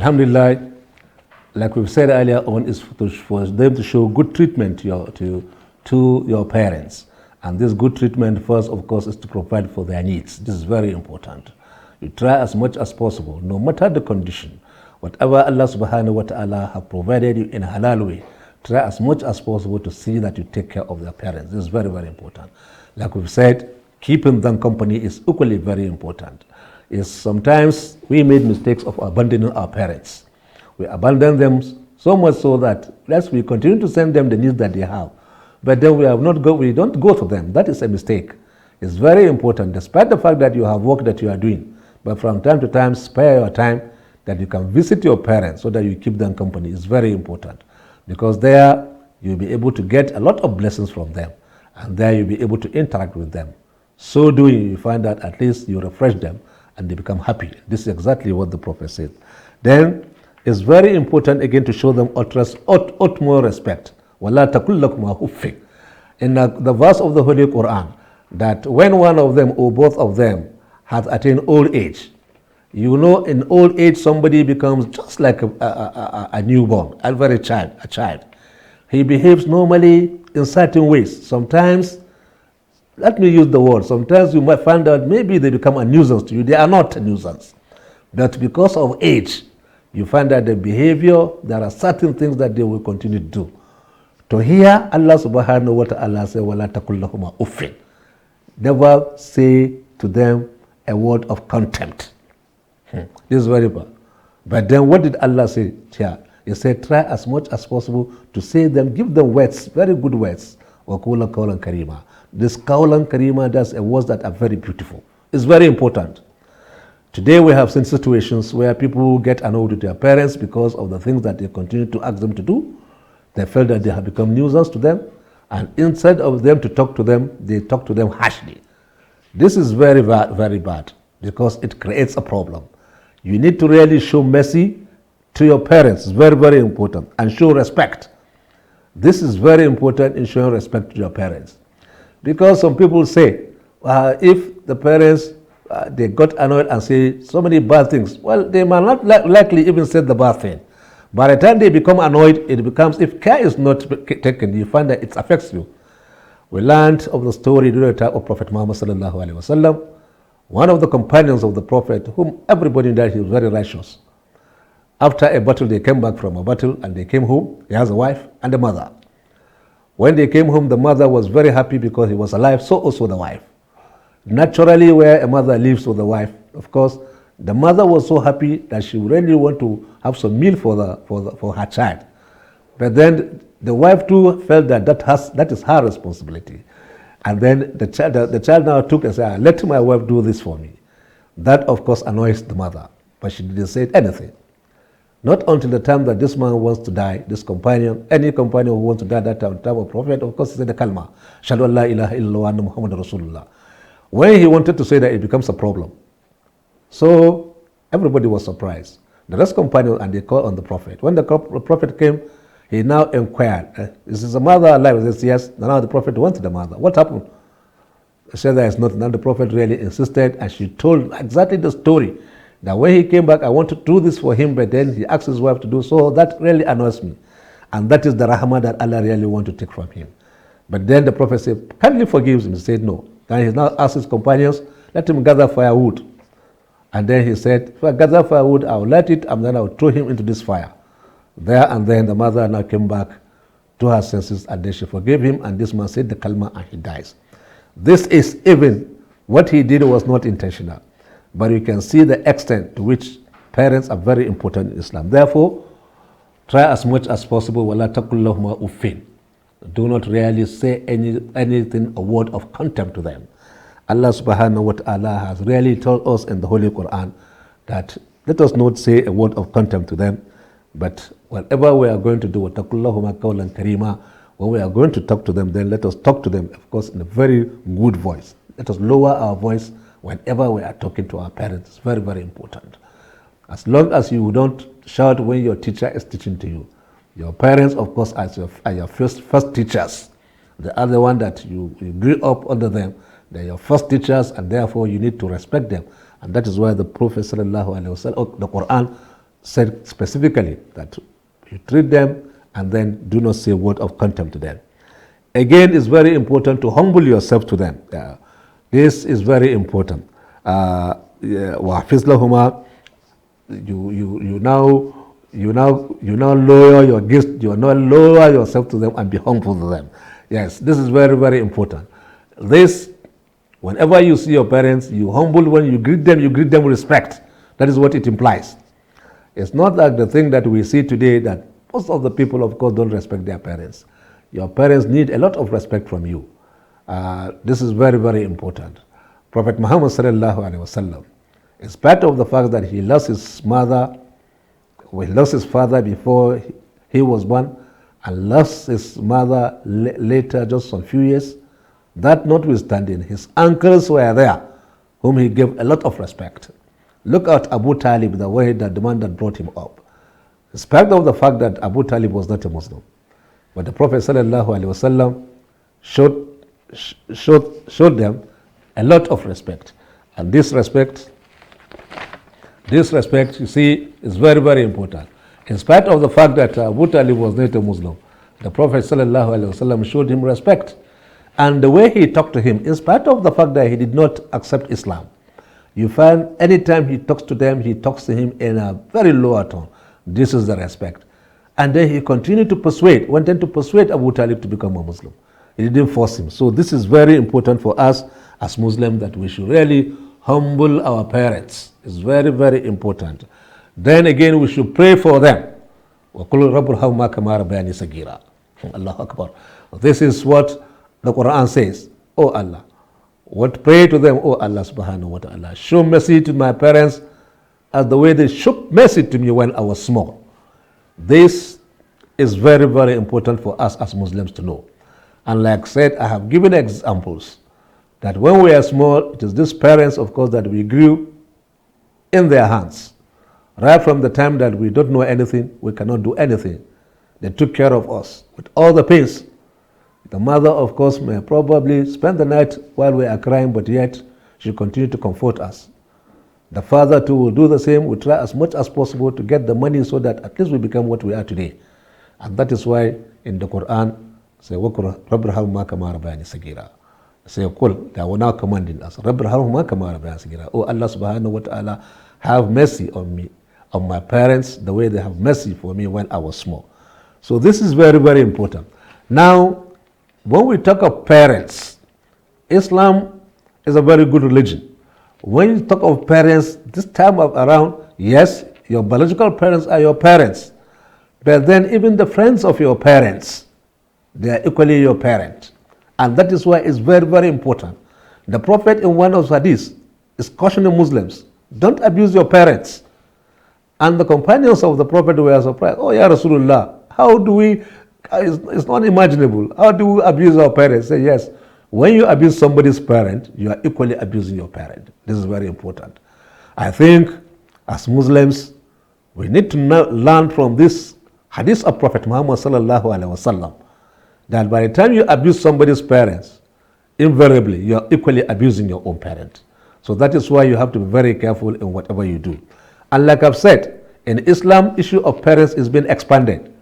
Alhamdulillah, like we've said earlier on, is for them to show good treatment to your parents. And this good treatment first, of course, is to provide for their needs. This is very important. You try as much as possible, no matter the condition, whatever Allah subhanahu wa ta'ala have provided you in a halal way, try as much as possible to see that you take care of their parents. This is very, very important. Like we've said, keeping them company is equally very important. Is sometimes we made mistakes of abandoning our parents. We abandon them so much so that yes, we continue to send them the needs that they have, but then we don't go to them. That is a mistake. It's very important, despite the fact that you have work that you are doing, but from time to time, spare your time that you can visit your parents so that you keep them company. It's very important, because there you'll be able to get a lot of blessings from them, and there you'll be able to interact with them. So doing, you find that at least you refresh them and they become happy. This is exactly what the Prophet said. Then it's very important again to show them utmost respect. وَلَا تَقُلْ لَكُمَا أُفٍّ. In the verse of the Holy Quran, that when one of them or both of them has attained old age, you know, in old age somebody becomes just like a newborn, a child. He behaves normally in certain ways. Sometimes, let me use the word, sometimes you might find out maybe they become a nuisance to you. They are not a nuisance. But because of age, you find that the behavior, there are certain things that they will continue to do. To hear Allah subhanahu wa ta'ala say, وَلَا تَقُلْ لَهُمَا أُفٍّ. Never say to them a word of contempt. This is very bad. But then what did Allah say here? He said, try as much as possible to say them, give them words, very good words. وَقُولَ قَوْلًا كَرِيمًا. This qawlan karima, that's a words that are very beautiful. It's very important. Today we have seen situations where people get annoyed with their parents because of the things that they continue to ask them to do. They felt that they have become nuisance to them, and instead of them to talk to them, they talk to them harshly. This is very bad, because it creates a problem. You need to really show mercy to your parents. It's very, very important. And show respect. This is very important in showing respect to your parents. Because some people say, if the parents, they got annoyed and say so many bad things, well, they might not likely even say the bad thing. By the time they become annoyed, it becomes, if care is not taken, you find that it affects you. We learned of the story during the time of Prophet Muhammad sallallahu alaihi wasallam. One of the companions of the Prophet, whom everybody knew, he was very righteous. After a battle, they came back from a battle and they came home. He has a wife and a mother. When they came home, the mother was very happy because he was alive, so also the wife. Naturally, where a mother lives with the wife, of course, the mother was so happy that she really want to have some meal for her child. But then the wife too felt that that is her responsibility. And then the child now took and said, let my wife do this for me. That of course annoys the mother, but she didn't say anything. Not until the time that this man wants to die, this companion, any companion who wants to die at that time of Prophet, of course he said the kalma, Shadu Allah ilaha illallah wa anna Muhammad Rasulullah. When he wanted to say that, it becomes a problem. So everybody was surprised. The rest companion, and they called on the Prophet. When the Prophet came, he now inquired, is the mother alive? He says, yes. Now the Prophet went to the mother. What happened? He said there is nothing. Now the Prophet really insisted, and she told exactly the story. That when he came back, I want to do this for him, but then he asked his wife to do so. That really annoys me. And that is the rahmah that Allah really wants to take from him. But then the Prophet said, kindly forgives him. He said, no. Then he now asked his companions, let him gather firewood. And then he said, if I gather firewood, I will light it, and then I will throw him into this fire. There and then the mother now came back to her senses, and then she forgave him, and this man said the kalma, and he dies. This is even, what he did was not intentional. But you can see the extent to which parents are very important in Islam. Therefore, try as much as possible, وَلَا تَقُلْ لَهُمَا أُفٍّ. Do not really say anything, a word of contempt to them. Allah subhanahu wa ta'ala has really told us in the Holy Quran that let us not say a word of contempt to them, but whatever we are going to do, وَتَقُلْ لَهُمَا قَوْلًا كَرِيمًا, when we are going to talk to them, then let us talk to them, of course, in a very good voice. Let us lower our voice whenever we are talking to our parents. It's very, very important. As long as you don't shout when your teacher is teaching to you. Your parents, of course, are your first teachers. The other one that you grew up under them, they're your first teachers, and therefore you need to respect them. And that is why the Prophet sallallahu alaihi wasallam, the Quran said specifically that you treat them and then do not say a word of contempt to them. Again, it's very important to humble yourself to them. This is very important. وَحْفِظْ لَهُمَا you now lower your gaze, you now lower yourself to them and be humble to them. Yes, this is very, very important. This, whenever you see your parents, you humble. When you greet them with respect. That is what it implies. It's not like the thing that we see today that most of the people, of course, don't respect their parents. Your parents need a lot of respect from you. This is very, very important. Prophet Muhammad sallallahu alaihi wasallam, in spite of the fact that he lost his mother, he lost his father before he was born, and lost his mother later, just some few years, that notwithstanding, his uncles were there, whom he gave a lot of respect. Look at Abu Talib, the way that the man that brought him up. In spite of the fact that Abu Talib was not a Muslim, but the Prophet sallallahu alaihi wasallam showed them a lot of respect. And this respect, you see, is very, very important. In spite of the fact that Abu Talib was not a Muslim, the Prophet ﷺ showed him respect. And the way he talked to him, in spite of the fact that he did not accept Islam, you find anytime he talks to them, he talks to him in a very lower tone. This is the respect. And then he continued to wanted to persuade Abu Talib to become a Muslim. He didn't force him. So this is very important for us as Muslims, that we should really humble our parents. It's very, very important. Then again, we should pray for them. Allahu Akbar. This is what the Quran says. Oh Allah, what pray to them, oh Allah subhanahu wa ta'ala. Show mercy to my parents as the way they showed mercy to me when I was small. This is very, very important for us as Muslims to know. And like I said, I have given examples that when we are small, it is these parents, of course, that we grew in their hands. Right from the time that we don't know anything, we cannot do anything. They took care of us with all the pains. The mother, of course, may probably spend the night while we are crying, but yet she continued to comfort us. The father too will do the same. We try as much as possible to get the money so that at least we become what we are today. And that is why in the Quran, say, say, they were now commanding us. Oh Allah subhanahu wa ta'ala, have mercy on me, on my parents, the way they have mercy for me when I was small. So this is very, very important. Now, when we talk of parents, Islam is a very good religion. When you talk of parents, this time around, yes, your biological parents are your parents. But then even the friends of your parents, they are equally your parent. And that is why it's very, very important. The Prophet in one of his hadiths is cautioning Muslims, don't abuse your parents. And the companions of the Prophet were surprised. Oh, Ya Rasulullah, how do we, it's not imaginable. How do we abuse our parents? Say, yes, when you abuse somebody's parent, you are equally abusing your parent. This is very important. I think as Muslims, we need to learn from this hadith of Prophet Muhammad sallallahu alaihi wasallam, that by the time you abuse somebody's parents, invariably you are equally abusing your own parent. So that is why you have to be very careful in whatever you do. And like I've said, in Islam, issue of parents is being expanded.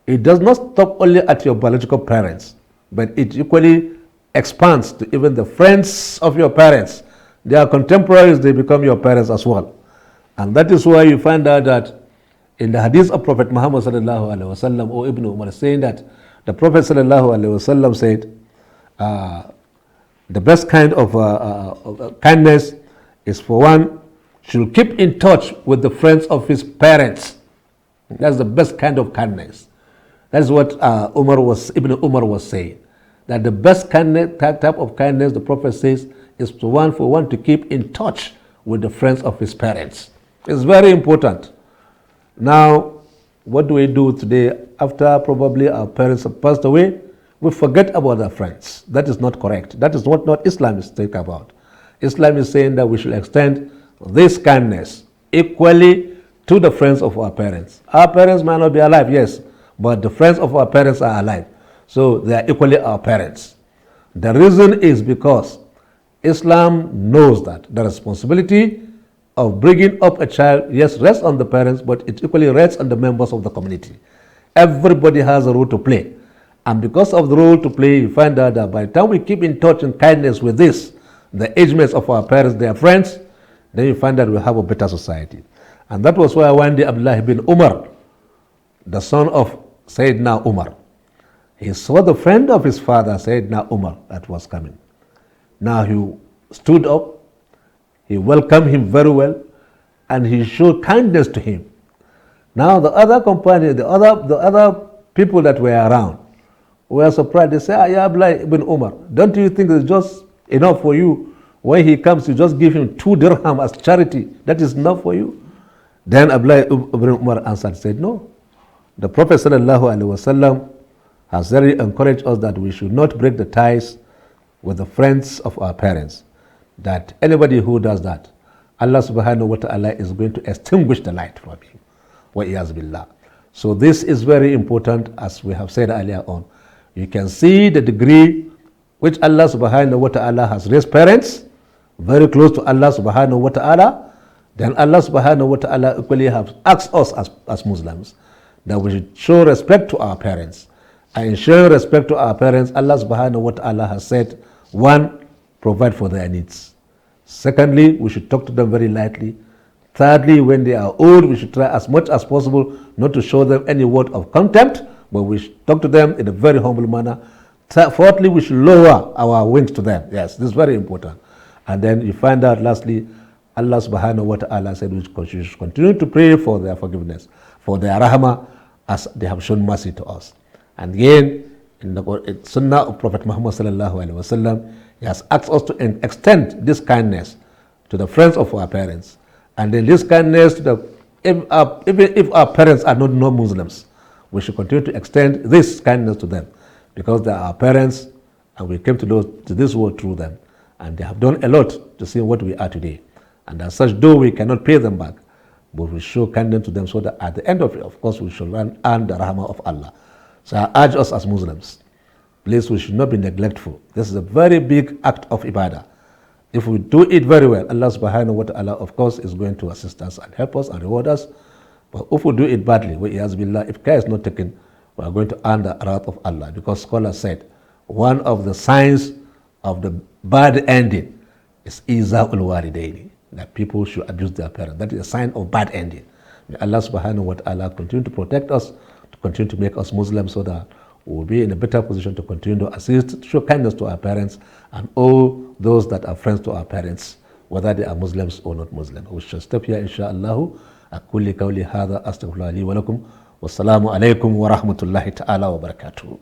It does not stop only at your biological parents, but it equally expands to even the friends of your parents. They are contemporaries, they become your parents as well. And that is why you find out that in the hadith of Prophet Muhammad sallallahu alaihi wasallam, or Ibn Umar, saying that the Prophet sallallahu alaihi wasallam said, the best kind of kindness is for one should keep in touch with the friends of his parents. That's the best kind of kindness. That's what Ibn Umar was saying. That the best type of kindness, the Prophet says, is for one to keep in touch with the friends of his parents. It's very important. Now, what do we do today after probably our parents have passed away? We forget about our friends. That is not correct. That is what not Islam is talking about. Islam is saying that we should extend this kindness equally to the friends of our parents. Our parents might not be alive, yes, but the friends of our parents are alive. So they are equally our parents. The reason is because Islam knows that the responsibility of bringing up a child, yes, rests on the parents, but it equally rests on the members of the community. Everybody has a role to play. And because of the role to play, you find out that by the time we keep in touch and kindness with this, the age mates of our parents, their friends, then you find that we have a better society. And that was why one day Abdullah ibn Umar, the son of Sayyidina Umar, he saw the friend of his father, Sayyidina Umar, that was coming. Now he stood up, he welcomed him very well, and he showed kindness to him. Now the other companions, the other people that were around were surprised. They say, Ya Abdullah ibn Umar, don't you think it's just enough for you? When he comes, you just give him 2 dirham as charity. That is enough for you. Then Abdullah ibn Umar answered, said, no. The Prophet ﷺ has very encouraged us that we should not break the ties with the friends of our parents. That anybody who does that, Allah subhanahu wa ta'ala is going to extinguish the light from him. Wa iyaz billah. So this is very important, as we have said earlier on. You can see the degree which Allah subhanahu wa ta'ala has raised parents very close to Allah subhanahu wa ta'ala. Then Allah subhanahu wa ta'ala equally has asked us as Muslims that we should show respect to our parents. And in showing respect to our parents, Allah subhanahu wa ta'ala has said, 1, provide for their needs. Secondly, we should talk to them very lightly. Thirdly, when they are old, we should try as much as possible not to show them any word of contempt, but we should talk to them in a very humble manner. Fourthly, we should lower our wings to them. Yes, this is very important. And then you find out, lastly, Allah subhanahu wa ta'ala said we should continue to pray for their forgiveness, for their rahmah, as they have shown mercy to us. And again, in the Sunnah of Prophet Muhammad sallallahu alaihi wasallam, he has asked us to extend this kindness to the friends of our parents, and then this kindness to even if our parents are not non-Muslims, we should continue to extend this kindness to them, because they are our parents, and we came to this world through them, and they have done a lot to see what we are today. And as such, though we cannot pay them back, but we show kindness to them so that at the end of it, of course, we shall earn the rahmah of Allah. So I urge us as Muslims, please, we should not be neglectful. This is a very big act of ibadah. If we do it very well, Allah subhanahu wa ta'ala, of course, is going to assist us and help us and reward us. But if we do it badly, if care is not taken, we are going to earn the wrath of Allah. Because scholars said, one of the signs of the bad ending is iza'ul walidaini, that people should abuse their parents. That is a sign of bad ending. May Allah subhanahu wa ta'ala continue to protect us, to continue to make us Muslims, so that we will be in a better position to continue to assist, to show kindness to our parents and all those that are friends to our parents, whether they are Muslims or not Muslims. We shall stop here, inshallah. أقول قولي هذا أستغفر الله لي ولكم والسلام عليكم ورحمة الله تعالى وبركاته.